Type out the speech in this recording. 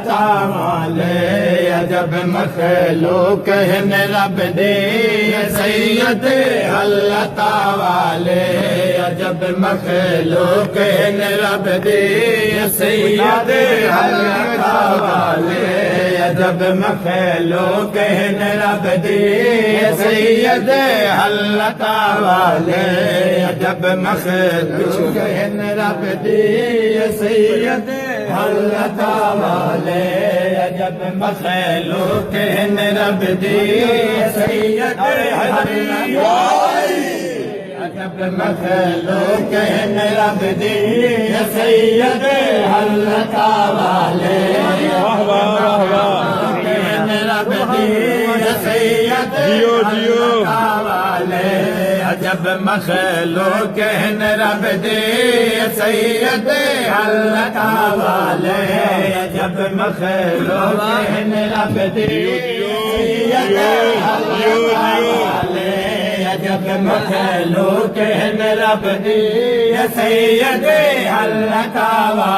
تعالے عجب مخلوق ہے رب دی سید اللہ تعالے عجب مخلوق ہے رب دی سید اللہ تعالے عجب مخلوق ہے رب دی سید اللہ تعالے عجب مخلوق ہے رب دی سید اللہ تعالے عجب مخلوق ہے رب دی سید عجب مخلوق ہے رب دی سید اللہ تعالے رب دی سید اللہ تعالے عجب مخلوق ہے رب دی سید اللہ تعالے عجب مخلوق ہے رب دی سید اللہ تعالے عجب مخلوق ہے رب دی سید اللہ تعالے